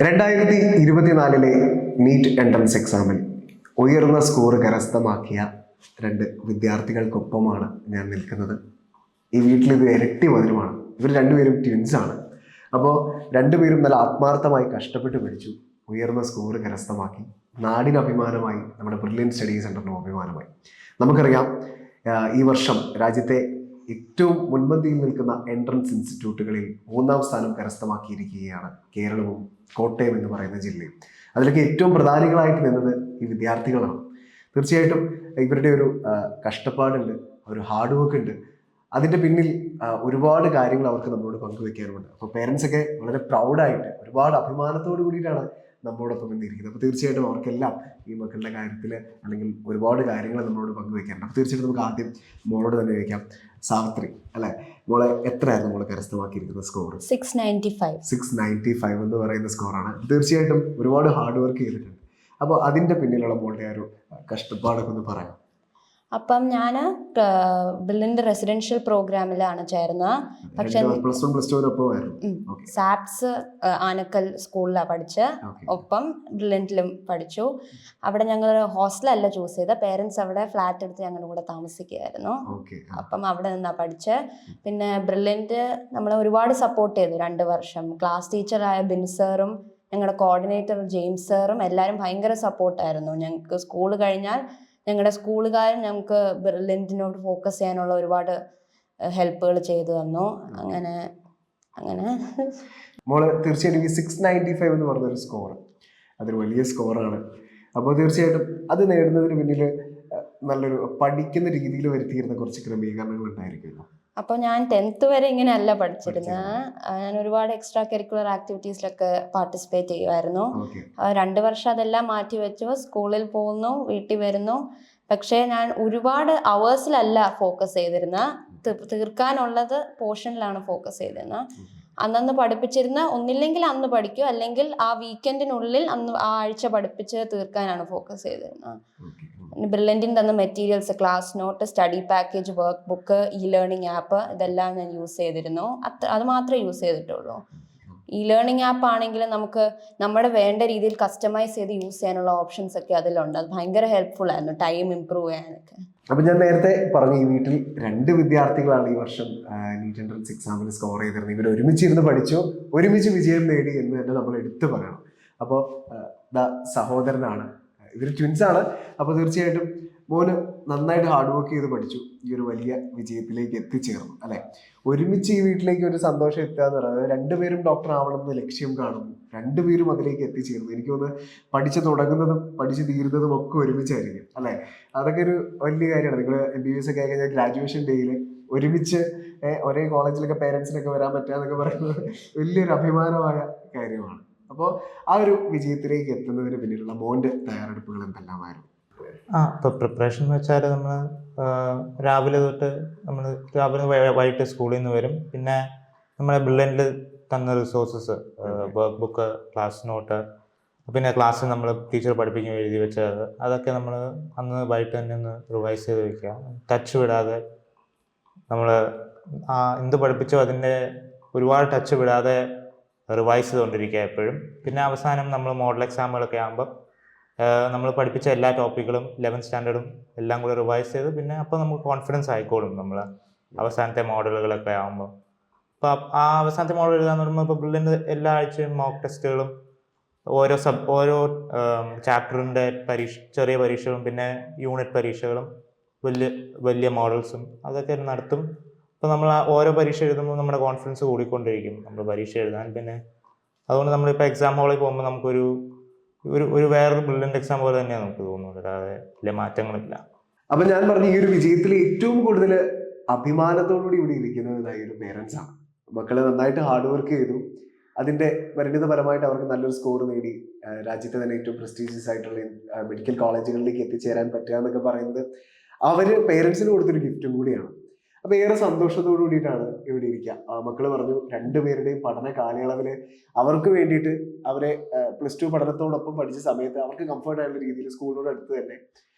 2024 NEET entrance എക്സാമിൽ ഉയർന്ന score കരസ്ഥമാക്കിയ രണ്ട് വിദ്യാർത്ഥികൾക്കൊപ്പമാണ് ഞാൻ നിൽക്കുന്നത്. ഈ വീട്ടിൽ ഇത് ഇരട്ടി മധുരമാണ്. ഇവർ രണ്ടുപേരും ട്വിൻസാണ്. അപ്പോൾ രണ്ടുപേരും നല്ല ആത്മാർത്ഥമായി കഷ്ടപ്പെട്ട് പഠിച്ചു, ഉയർന്ന സ്കോർ കരസ്ഥമാക്കി. നാടിന് അഭിമാനമായി, നമ്മുടെ ബ്രില്യൻറ്റ് സ്റ്റഡി സെൻ്ററിനും അഭിമാനമായി. നമുക്കറിയാം, ഈ വർഷം രാജ്യത്തെ ഏറ്റവും മുൻപന്തിയിൽ നിൽക്കുന്ന എൻട്രൻസ് ഇൻസ്റ്റിറ്റ്യൂട്ടുകളിൽ 3-ാം സ്ഥാനം കരസ്ഥമാക്കിയിരിക്കുകയാണ് കേരളവും കോട്ടയം എന്ന് പറയുന്ന ജില്ലയും. അതിലൊക്കെ ഏറ്റവും പ്രധാനികളായിട്ട് നിന്നത് ഈ വിദ്യാർത്ഥികളാണ്. തീർച്ചയായിട്ടും ഇവരുടെ ഒരു കഷ്ടപ്പാടുണ്ട്, ഒരു ഹാർഡ് വർക്ക് ഉണ്ട്. അതിൻ്റെ പിന്നിൽ ഒരുപാട് കാര്യങ്ങൾ അവർക്ക് നമ്മളോട് പങ്കുവെക്കാനുമുണ്ട്. അപ്പോൾ പേരൻസൊക്കെ വളരെ പ്രൗഡായിട്ട്, ഒരുപാട് അഭിമാനത്തോടു കൂടിയിട്ടാണ് നമ്മളോടൊപ്പം ഇന്നിരിക്കുന്നത്. അപ്പോൾ തീർച്ചയായിട്ടും അവർക്കെല്ലാം ഈ മക്കളുടെ കാര്യത്തിൽ അല്ലെങ്കിൽ ഒരുപാട് കാര്യങ്ങൾ നമ്മളോട് പങ്കുവെക്കാറുണ്ട്. അപ്പോൾ തീർച്ചയായിട്ടും നമുക്ക് ആദ്യം മോളോട് തന്നെ ചോദിക്കാം. സാവിത്രി അല്ലേ, മോളെ എത്രയായിരുന്നു മോളെ കരസ്ഥമാക്കിയിരിക്കുന്ന സ്കോർ? 695 എന്ന് പറയുന്ന സ്കോറാണ്. തീർച്ചയായിട്ടും ഒരുപാട് ഹാർഡ് വർക്ക് ചെയ്തിട്ടുണ്ട്. അപ്പോൾ അതിൻ്റെ പിന്നിലുള്ള മോളുടെ ഒരു കഷ്ടപ്പാടൊക്കെ ഒന്ന് പറയാം. അപ്പം ഞാൻ ബ്രില്യൻറ്റ് റെസിഡൻഷ്യൽ പ്രോഗ്രാമിലാണ് ചേർന്നത്. പക്ഷെ സാപ്സ് ആനക്കൽ സ്കൂളിലാണ് പഠിച്ച്, ഒപ്പം ബ്രില്യൻറ്റിലും പഠിച്ചു. അവിടെ ഞങ്ങൾ ഹോസ്റ്റലല്ല ചൂസ് ചെയ്ത, പേരൻസ് അവിടെ ഫ്ലാറ്റ് എടുത്ത് ഞങ്ങളുടെ കൂടെ താമസിക്കുകയായിരുന്നു. അപ്പം അവിടെ നിന്നാണ് പഠിച്ച്. പിന്നെ ബ്രില്യൻറ്റ് നമ്മളെ ഒരുപാട് സപ്പോർട്ട് ചെയ്തു 2 വർഷം. ക്ലാസ് ടീച്ചറായ ബിൻ സാറും ഞങ്ങളുടെ കോർഡിനേറ്റർ ജെയിംസ് സാറും എല്ലാവരും ഭയങ്കര സപ്പോർട്ടായിരുന്നു. ഞങ്ങൾക്ക് സ്കൂൾ കഴിഞ്ഞാൽ ഞങ്ങളുടെ സ്കൂളുകാരും ഞങ്ങൾക്ക് ബ്രില്യൻറ്റിനോട് ഫോക്കസ് ചെയ്യാനുള്ള ഒരുപാട് ഹെൽപ്പുകൾ ചെയ്തു തന്നു. അങ്ങനെ മോള് തീർച്ചയായിട്ടും ഈ 695 എന്ന് പറഞ്ഞൊരു സ്കോർ, അതൊരു വലിയ സ്കോറാണ്. അപ്പോൾ തീർച്ചയായിട്ടും അത് നേടുന്നതിന് പിന്നിൽ നല്ലൊരു പഠിക്കുന്ന രീതിയിൽ വരുത്തിയിരുന്ന കുറച്ച് ക്രമീകരണങ്ങൾ ഉണ്ടായിരിക്കുമല്ലോ. അപ്പോൾ ഞാൻ 10th വരെ ഇങ്ങനെയല്ല പഠിച്ചിരുന്നത്. ഞാൻ ഒരുപാട് എക്സ്ട്രാ കരിക്കുലർ ആക്ടിവിറ്റീസിലൊക്കെ പാർട്ടിസിപ്പേറ്റ് ചെയ്യുമായിരുന്നു. 2 വർഷം അതെല്ലാം മാറ്റി വെച്ചു. സ്കൂളിൽ പോകുന്നു, വീട്ടിൽ വരുന്നു. പക്ഷേ ഞാൻ ഒരുപാട് അവേഴ്സിലല്ല ഫോക്കസ് ചെയ്തിരുന്നത്, തീർക്കാനുള്ളത് പോർഷനിലാണ് ഫോക്കസ് ചെയ്തിരുന്നത്. അന്നന്ന് പഠിപ്പിച്ചിരുന്ന ഒന്നില്ലെങ്കിൽ അന്ന് പഠിക്കും, അല്ലെങ്കിൽ ആ വീക്കെൻഡിനുള്ളിൽ ആ ആഴ്ച പഠിപ്പിച്ച് തീർക്കാനാണ് ഫോക്കസ് ചെയ്തിരുന്നത്. ബ്രില്യൻറ്റിന് തന്ന materials, class note, study package, work book, learning app, ഇതെല്ലാം ഞാൻ യൂസ് ചെയ്തിരുന്നു. അത് മാത്രമേ യൂസ് ചെയ്തിട്ടുള്ളൂ. ലേണിംഗ് ആപ്പ് ആണെങ്കിൽ നമുക്ക് നമ്മുടെ വേണ്ട രീതിയിൽ കസ്റ്റമൈസ് ചെയ്ത് യൂസ് ചെയ്യാനുള്ള ഓപ്ഷൻസ് ഒക്കെ അതിലുണ്ട്. അത് ഭയങ്കര ഹെൽപ്ഫുൾ ആയിരുന്നു ടൈം ഇംപ്രൂവ് ചെയ്യാനൊക്കെ. അപ്പം ഞാൻ നേരത്തെ പറഞ്ഞു, ഈ വീട്ടിൽ 2 വിദ്യാർത്ഥികളാണ് ഈ വർഷം നീറ്റ് എൻട്രൻസ് എക്സാമിൽ സ്കോർ ചെയ്തിരുന്നത്. ഇവർ ഒരുമിച്ചിരുന്ന് പഠിച്ചു, ഒരുമിച്ച് വിജയം നേടി എന്ന് തന്നെ നമ്മൾ എടുത്തു പറയണം. അപ്പോൾ സഹോദരനാണ്, ഇവർ ട്വിൻസാണ്. അപ്പോൾ തീർച്ചയായിട്ടും മോന് നന്നായിട്ട് ഹാർഡ് വർക്ക് ചെയ്ത് പഠിച്ചു, ഈ ഒരു വലിയ വിജയത്തിലേക്ക് എത്തിച്ചേർന്നു അല്ലേ. ഒരുമിച്ച് ഈ വീട്ടിലേക്ക് ഒരു സന്തോഷം എത്തുക എന്ന് പറയുന്നത്, 2 പേരും ഡോക്ടർ ആവണമെന്ന് ലക്ഷ്യം കാണുന്നു, 2 പേരും അതിലേക്ക് എത്തിച്ചേർന്നു. എനിക്ക് തോന്നുന്നു പഠിച്ചു തുടങ്ങുന്നതും പഠിച്ചു തീരുന്നതും ഒക്കെ ഒരുമിച്ചായിരിക്കും അല്ലേ. അതൊക്കെ ഒരു വലിയ കാര്യമാണ്. നിങ്ങൾ MBBS ഒക്കെ കഴിഞ്ഞാൽ ഗ്രാജുവേഷൻ ഡേയിൽ ഒരുമിച്ച് ഒരേ കോളേജിലൊക്കെ പേരൻസിനൊക്കെ വരാൻ പറ്റുക എന്നൊക്കെ പറയുന്നത് വലിയൊരു അഭിമാനമായ കാര്യമാണ്. അപ്പോൾ ആ ഒരു വിജയത്തിലേക്ക് എത്തുന്നതിന് പിന്നിലുള്ള മോൻ്റെ തയ്യാറെടുപ്പുകൾ എന്തെല്ലാമായിരുന്നു? ഇപ്പോൾ പ്രിപ്പറേഷൻ എന്ന് വെച്ചാൽ നമ്മൾ രാവിലെ തൊട്ട് വൈകിട്ട് സ്കൂളിൽ നിന്ന് വരും. പിന്നെ നമ്മുടെ ബ്രില്യൻറ്റിൽ തന്ന resources, work book, class note, പിന്നെ ക്ലാസ്സിൽ നമ്മൾ ടീച്ചർ പഠിപ്പിക്കാൻ എഴുതി വെച്ചത്, അതൊക്കെ നമ്മൾ അന്ന് വൈകിട്ട് തന്നെ ഒന്ന് റിവൈസ് ചെയ്ത് വയ്ക്കുക. ടച്ച് വിടാതെ നമ്മൾ എന്ത് പഠിപ്പിച്ചോ അതിൻ്റെ ഒരുപാട് ടച്ച് വിടാതെ റിവൈസ് ചെയ്തുകൊണ്ടിരിക്കുക എപ്പോഴും. പിന്നെ അവസാനം നമ്മൾ മോഡൽ എക്സാമുകളൊക്കെ ആകുമ്പോൾ നമ്മൾ പഠിപ്പിച്ച എല്ലാ ടോപ്പിക്കുകളും 11th സ്റ്റാൻഡേർഡും എല്ലാം കൂടെ റിവൈസ് ചെയ്ത്, പിന്നെ അപ്പോൾ നമുക്ക് കോൺഫിഡൻസ് ആയിക്കോളും നമ്മൾ അവസാനത്തെ മോഡലുകളൊക്കെ ആകുമ്പോൾ. അപ്പോൾ ആ അവസാനത്തെ മോഡൽ എഴുതാന്ന് പറയുമ്പോൾ ഇപ്പോൾ ബ്രില്യൻറ്റ് എല്ലാ ആഴ്ചയും മോക്ക് ടെസ്റ്റുകളും, ഓരോ ചാപ്റ്ററിൻ്റെ ചെറിയ പരീക്ഷകളും, പിന്നെ യൂണിറ്റ് പരീക്ഷകളും, വലിയ മോഡൽസും അതൊക്കെ നടത്തും. അപ്പോൾ നമ്മൾ ഓരോ പരീക്ഷ എഴുതുമ്പോൾ നമ്മുടെ കോൺഫിഡൻസ് കൂടിക്കൊണ്ടിരിക്കും നമ്മൾ പരീക്ഷ എഴുതാൻ. പിന്നെ അതുകൊണ്ട് നമ്മളിപ്പോൾ എക്സാം ഹാളിൽ പോകുമ്പോൾ നമുക്കൊരു വേറൊരു ബ്രില്യൻറ്റ് എക്സാം പോലെ തന്നെയാണ് നമുക്ക് തോന്നുന്നത്, അല്ലാതെ വലിയ മാറ്റങ്ങളില്ല. അപ്പം ഞാൻ പറഞ്ഞ ഈ ഒരു വിജയത്തിൽ ഏറ്റവും കൂടുതൽ അഭിമാനത്തോടുകൂടി ഇവിടെ ഇരിക്കുന്നത് ഈ ഒരു പേരൻസാണ്. മക്കള് നന്നായിട്ട് ഹാർഡ് വർക്ക് ചെയ്തു, അതിൻ്റെ പരിണിതഫലമായിട്ട് അവർക്ക് നല്ലൊരു സ്കോർ നേടി, രാജ്യത്തെ തന്നെ ഏറ്റവും പ്രസ്റ്റീജിയസ് ആയിട്ടുള്ള മെഡിക്കൽ കോളേജുകളിലേക്ക് എത്തിച്ചേരാൻ പറ്റുക എന്നൊക്കെ പറയുന്നത് അവർ പേരൻസിന് കൊടുത്തൊരു ഗിഫ്റ്റും കൂടിയാണ്. അപ്പോൾ ഏറെ സന്തോഷത്തോടു കൂടിയിട്ടാണ് ഇവിടെ ഇരിക്കുക. മക്കള് പറഞ്ഞു, 2 പേരുടെയും പഠന കാലയളവിൽ അവർക്ക് വേണ്ടിയിട്ട് അവരെ +2 പഠനത്തോടൊപ്പം പഠിച്ച സമയത്ത് അവർക്ക് കംഫർട്ട് ആയിട്ടുള്ള രീതിയിൽ സ്കൂളിനോട് അടുത്ത് തന്നെ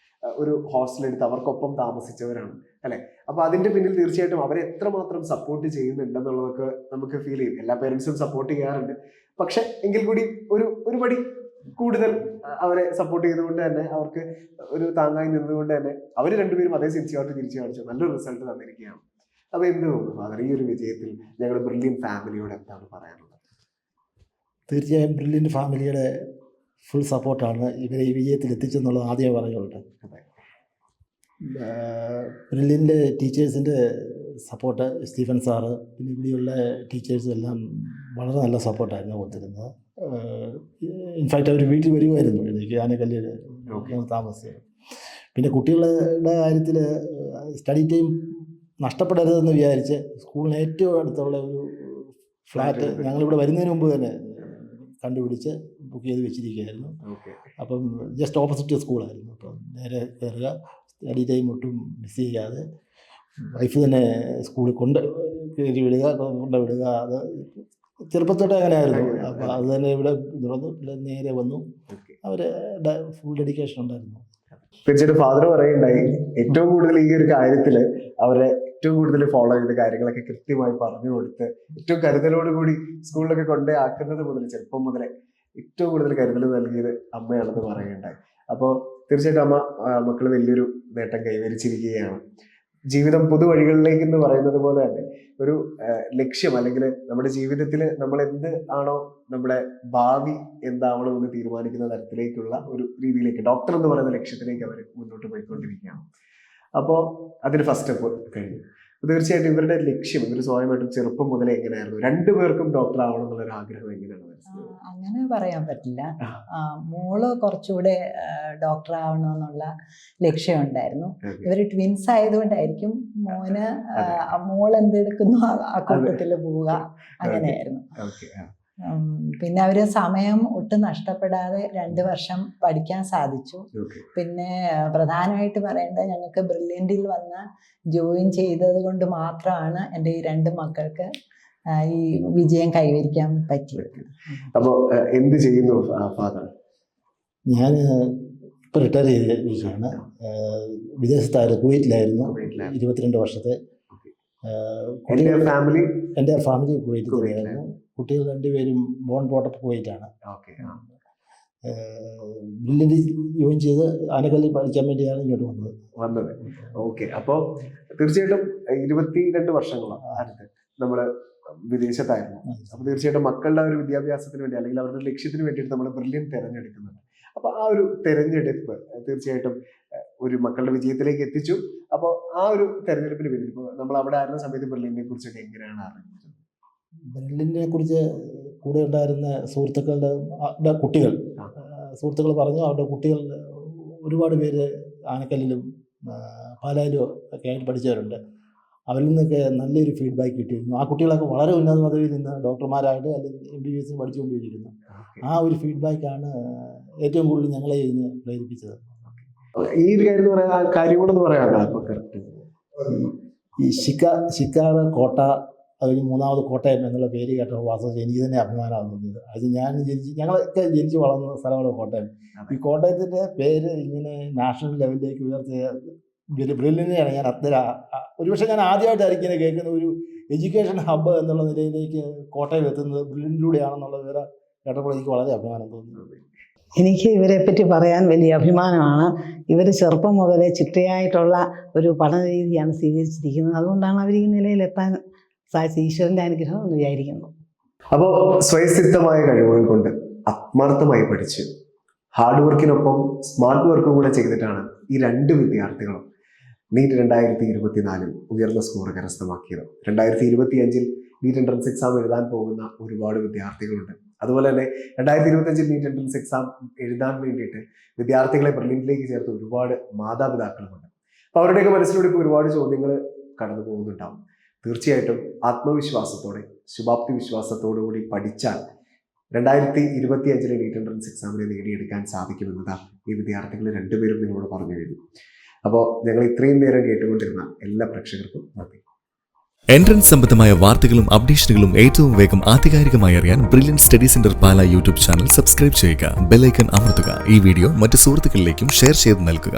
ഒരു ഹോസ്റ്റൽ എടുത്ത് അവർക്കൊപ്പം താമസിച്ചവരാണ് അല്ലെ. അപ്പൊ അതിന്റെ പിന്നിൽ തീർച്ചയായിട്ടും അവരെ എത്രമാത്രം സപ്പോർട്ട് ചെയ്യുന്നുണ്ടെന്നുള്ളതൊക്കെ നമുക്ക് ഫീൽ ചെയ്യും. എല്ലാ പേരൻസും സപ്പോർട്ട് ചെയ്യാറുണ്ട്. പക്ഷെ എങ്കിൽ കൂടി ഒരു പടി കൂടുതൽ അവരെ സപ്പോർട്ട് ചെയ്തുകൊണ്ട് തന്നെ, അവർക്ക് ഒരു താങ്ങായി നിന്നുകൊണ്ട് തന്നെ അവർ രണ്ടുപേരും അതേ സിൻസിയറിറ്റി തിരിച്ചു കാണിച്ചു നല്ലൊരു റിസൾട്ട് തന്നിരിക്കുകയാണ്. അപ്പൊ എന്ത് തോന്നുന്നു ഫാദർ, ഈ ഒരു വിജയത്തിൽ ഞങ്ങളുടെ ബ്രില്യൻ ഫാമിലിയോട് എന്താണ് പറയാനുള്ളത്? തീർച്ചയായും ബ്രില്യൻ്റ് ഫാമിലിയുടെ ഫുൾ സപ്പോർട്ടാണ് ഇവരെ ഈ വിജയത്തിൽ എത്തിച്ചെന്നുള്ളത് ആദ്യമേ പറയുന്നുണ്ട്. ബ്രില്യൻ്റെ ടീച്ചേഴ്സിൻ്റെ സപ്പോർട്ട്, സ്റ്റീഫൻ സാറ്, പിന്നെ ഇവിടെയുള്ള ടീച്ചേഴ്സും എല്ലാം വളരെ നല്ല സപ്പോർട്ടായിരുന്നു കൊടുത്തിരുന്നത്. ഇൻഫാക്റ്റ് അവർ വീട്ടിൽ വരുമായിരുന്നു എനിക്ക് ആനക്കല്ലിൽ താമസിച്ചത്. പിന്നെ കുട്ടികളുടെ കാര്യത്തിൽ സ്റ്റഡി ടൈം നഷ്ടപ്പെടരുതെന്ന് വിചാരിച്ച് സ്കൂളിന് ഏറ്റവും അടുത്തുള്ള ഒരു ഫ്ലാറ്റ് ഞങ്ങളിവിടെ വരുന്നതിന് മുമ്പ് തന്നെ കണ്ടുപിടിച്ച് ബുക്ക് ചെയ്ത് വെച്ചിരിക്കുകയായിരുന്നു. അപ്പം ജസ്റ്റ് ഓപ്പോസിറ്റ് സ്കൂളായിരുന്നു. അപ്പം നേരെ കയറുക, സ്റ്റഡി ടൈം ഒട്ടും മിസ് ചെയ്യാതെ വൈഫ് തന്നെ സ്കൂളിൽ കയറി വിടുക, കൊണ്ടുവിടുക. അത് ചെറുപ്പത്തോടെ അങ്ങനെയായിരുന്നു. അപ്പോൾ അത് തന്നെ ഇവിടെ തുറന്ന് നേരെ വന്നു. അവരുടെ ഫുൾ ഡെഡിക്കേഷൻ ഉണ്ടായിരുന്നു. തീർച്ചയായിട്ടും ഫാദർ പറയുണ്ടായി ഏറ്റവും കൂടുതൽ ഈ ഒരു കാര്യത്തിൽ അവരെ ഏറ്റവും കൂടുതൽ ഫോളോ ചെയ്ത കാര്യങ്ങളൊക്കെ കൃത്യമായി പറഞ്ഞു കൊടുത്ത് ഏറ്റവും കരുതലോടുകൂടി സ്കൂളിലൊക്കെ കൊണ്ടേ ആക്കുന്നത് മുതൽ ചെറുപ്പം മുതലേ ഏറ്റവും കൂടുതൽ കരുതൽ നൽകിയത് അമ്മയാണെന്ന് പറയുകയുണ്ടായി. അപ്പോൾ തീർച്ചയായിട്ടും അമ്മ മക്കൾ വലിയൊരു നേട്ടം കൈവരിച്ചിരിക്കുകയാണ്. ജീവിതം പുതുവഴികളിലേക്ക് എന്ന് പറയുന്നത് പോലെ തന്നെ ഒരു ലക്ഷ്യം, അല്ലെങ്കിൽ നമ്മുടെ ജീവിതത്തിൽ നമ്മൾ എന്ത് ആണോ നമ്മുടെ ഭാവി എന്താവണം എന്ന് തീരുമാനിക്കുന്ന തരത്തിലേക്കുള്ള ഒരു രീതിയിലേക്ക്, ഡോക്ടർ എന്ന് പറയുന്ന ലക്ഷ്യത്തിലേക്ക് അവർ മുന്നോട്ട് പോയിക്കൊണ്ടിരിക്കുകയാണ്. അപ്പോൾ അതിന് ഫസ്റ്റ് സ്റ്റെപ്പ് കഴിഞ്ഞു. തീർച്ചയായിട്ടും ഇവരുടെ ലക്ഷ്യം, ഇവർ സ്വയമായിട്ടും ചെറുപ്പം മുതലേ എങ്ങനെയായിരുന്നു? രണ്ടുപേർക്കും ഡോക്ടർ ആവണം എന്നുള്ളൊരു ആഗ്രഹം എങ്ങനെയാണ് മനസ്സിലായത്? അങ്ങനെ പറയാൻ പറ്റില്ല. മോള് കുറച്ചുകൂടെ ഡോക്ടർ ആവണമെന്നുള്ള ലക്ഷ്യമുണ്ടായിരുന്നു. ഇവർ ട്വിൻസ് ആയതുകൊണ്ടായിരിക്കും മോന് മോൾ എന്തെടുക്കുന്നു ആ കൂട്ടത്തിൽ പോവുക, അങ്ങനെയായിരുന്നു. പിന്നെ അവര് സമയം ഒട്ടും നഷ്ടപ്പെടാതെ 2 വർഷം പഠിക്കാൻ സാധിച്ചു. പിന്നെ പ്രധാനമായിട്ട് പറയേണ്ടത്, ഞങ്ങൾക്ക് ബ്രില്യൻറ്റിൽ വന്ന് ജോയിൻ ചെയ്തത് കൊണ്ട് മാത്രമാണ് എൻ്റെ ഈ 2 മക്കൾക്ക് ഈ വിജയം കൈവരിക്കാൻ പറ്റിയത്. അപ്പോൾ എന്ത് ചെയ്യുന്നു ഫാദർ? ഞാൻ ഇപ്പോൾ റിട്ടയർ ചെയ്തിരിക്കുകയാണ്. വിദേശത്തായിരുന്നു, കുവൈറ്റിലായിരുന്നു 22 വർഷത്തെ. എൻ്റെ ഫാമിലി കുവൈറ്റിലായിരുന്നു. കുട്ടികൾ 2 പേരും ബോൺ ബോട്ടപ്പ് കുവൈറ്റാണ്. ബ്രില്യൻ്റ് ജോയിൻ ചെയ്ത് ആനക്കല്ലിൽ പഠിക്കാൻ വേണ്ടിയാണ് ഇങ്ങോട്ട് വന്നത്. ഓക്കെ. അപ്പോൾ തീർച്ചയായിട്ടും 22 വർഷങ്ങളാണ് നമ്മൾ വിദേശത്തായിരുന്നു. അപ്പോൾ തീർച്ചയായിട്ടും മക്കളുടെ ഒരു വിദ്യാഭ്യാസത്തിന് വേണ്ടി, അല്ലെങ്കിൽ അവരുടെ ലക്ഷ്യത്തിന് വേണ്ടിയിട്ട് നമ്മൾ ബ്രില്യൻ തിരഞ്ഞെടുക്കുന്നുണ്ട്. അപ്പോൾ ആ ഒരു തെരഞ്ഞെടുപ്പ് തീർച്ചയായിട്ടും ഒരു മക്കളുടെ വിജയത്തിലേക്ക് എത്തിച്ചു. അപ്പോൾ ആ ഒരു തെരഞ്ഞെടുപ്പിന് വേണ്ടി ഇപ്പോൾ നമ്മൾ അവിടെ ആയിരുന്ന സമയത്ത് ബ്രില്യനെ കുറിച്ചൊക്കെ എങ്ങനെയാണ് അറിഞ്ഞത്? ബ്രില്യനെ കുറിച്ച് കൂടെ ഉണ്ടായിരുന്ന സുഹൃത്തുക്കളുടെ കുട്ടികൾ പറഞ്ഞു. അവരുടെ കുട്ടികൾ ഒരുപാട് പേര് ആനക്കല്ലിലും പാലായിലും ഒക്കെ ആയിട്ട് പഠിച്ചവരുണ്ട്. അവരിൽ നിന്നൊക്കെ നല്ലൊരു ഫീഡ്ബാക്ക് കിട്ടിയിരുന്നു. ആ കുട്ടികളൊക്കെ വളരെ ഉന്നത പദവിയിൽ നിന്ന് ഡോക്ടർമാരായിട്ട് അല്ലെങ്കിൽ MBBS പഠിച്ചുകൊണ്ടിരിക്കുന്നു. ആ ഒരു ഫീഡ്ബാക്കാണ് ഏറ്റവും കൂടുതൽ ഞങ്ങളെ ഇതിന് പ്രേരിപ്പിച്ചത്. ഈ ഒരു കാര്യങ്ങളെന്ന് പറയാം. ഈ ശിക്കാറ് കോട്ട, അതിന് 3ാമത് കോട്ടയം എന്നുള്ള പേര് കേട്ട വാസ്തവത്തിൽ എനിക്ക് തന്നെ അഭിമാനമാണ് തോന്നിയത്. അത് ഞങ്ങളൊക്കെ ജനിച്ച് വളർന്ന സ്ഥലമാണ് കോട്ടയം. ഈ കോട്ടയത്തിൻ്റെ പേര് ഇങ്ങനെ നാഷണൽ ലെവലിലേക്ക് ഉയർത്തിയ ബ്രില്യൻ്റെയാണ്. ഞാൻ ഒരുപക്ഷെ ഞാൻ ആദ്യമായിട്ടായിരിക്കും ഇങ്ങനെ കേൾക്കുന്ന ഒരു എഡ്യൂക്കേഷൻ ഹബ്ബ് എന്നുള്ള നിലയിലേക്ക് കോട്ടയം എത്തുന്നത് ബ്രില്യൻ്റിലൂടെയാണെന്നുള്ള വിവരം കേട്ടപ്പോൾ എനിക്ക് വളരെ അഭിമാനം തോന്നുന്നത്. എനിക്ക് ഇവരെ പറ്റി പറയാൻ വലിയ അഭിമാനമാണ്. ഇവർ ചെറുപ്പം മുതലേ ചിട്ടയായിട്ടുള്ള ഒരു പഠന രീതിയാണ് സ്വീകരിച്ചിരിക്കുന്നത്. അതുകൊണ്ടാണ് അവർ ഈ നിലയിലെത്താൻ സാധിച്ചത്. ഈശ്വരൻ്റെ അനുഗ്രഹം എന്ന് വിചാരിക്കുന്നു. അപ്പോൾ സ്വയസിദ്ധമായ കഴിവുകൾ കൊണ്ട് ആത്മാർത്ഥമായി പഠിച്ച് ഹാർഡ് വർക്കിനൊപ്പം സ്മാർട്ട് വർക്കും കൂടെ ചെയ്തിട്ടാണ് ഈ 2 വിദ്യാർത്ഥികളും നീറ്റ് 2024 ഉയർന്ന സ്കോർ കരസ്ഥമാക്കിയത്. 2025 നീറ്റ് എൻട്രൻസ് എക്സാം എഴുതാൻ പോകുന്ന ഒരുപാട് വിദ്യാർത്ഥികളുണ്ട്. അതുപോലെ തന്നെ 2025 നീറ്റ് എൻട്രൻസ് എക്സാം എഴുതാൻ വേണ്ടിയിട്ട് വിദ്യാർത്ഥികളെ ബ്രില്യൻ്റിലേക്ക് ചേർത്ത് ഒരുപാട് മാതാപിതാക്കളുമുണ്ട്. അപ്പോൾ അവരുടെയൊക്കെ മനസ്സിലൂടെ ഇപ്പോൾ ഒരുപാട് ചോദ്യങ്ങൾ കടന്നു പോകുന്നുണ്ടാവും. തീർച്ചയായിട്ടും ആത്മവിശ്വാസത്തോടെ, ശുഭാപ്തി വിശ്വാസത്തോടു കൂടി പഠിച്ചാൽ 2025 നീറ്റ് എൻട്രൻസ് എക്സാമിനെ നേടിയെടുക്കാൻ സാധിക്കുമെന്നതാണ് ഈ വിദ്യാർത്ഥികൾ 2 പേരും നിങ്ങളോട് പറഞ്ഞു കഴിഞ്ഞു. അപ്പോൾ ഞങ്ങൾ ഇത്രയും നേരം കേട്ടുകൊണ്ടിരുന്ന എല്ലാ പ്രേക്ഷകർക്കും നന്ദി. എൻട്രൻസ് സംബന്ധമായ വാർത്തകളും അപ്ഡേഷനുകളും ഏറ്റവും വേഗം ആധികാരികമായി അറിയാൻ ബ്രില്യൻ സ്റ്റഡി സെന്റർ പാല യൂട്യൂബ് ചാനൽ സബ്സ്ക്രൈബ് ചെയ്യുക, ബെൽ ഐക്കൺ അമർത്തുക. ഈ വീഡിയോ മറ്റ് സുഹൃത്തുക്കളിലേക്കും ഷെയർ ചെയ്ത് നൽകുക.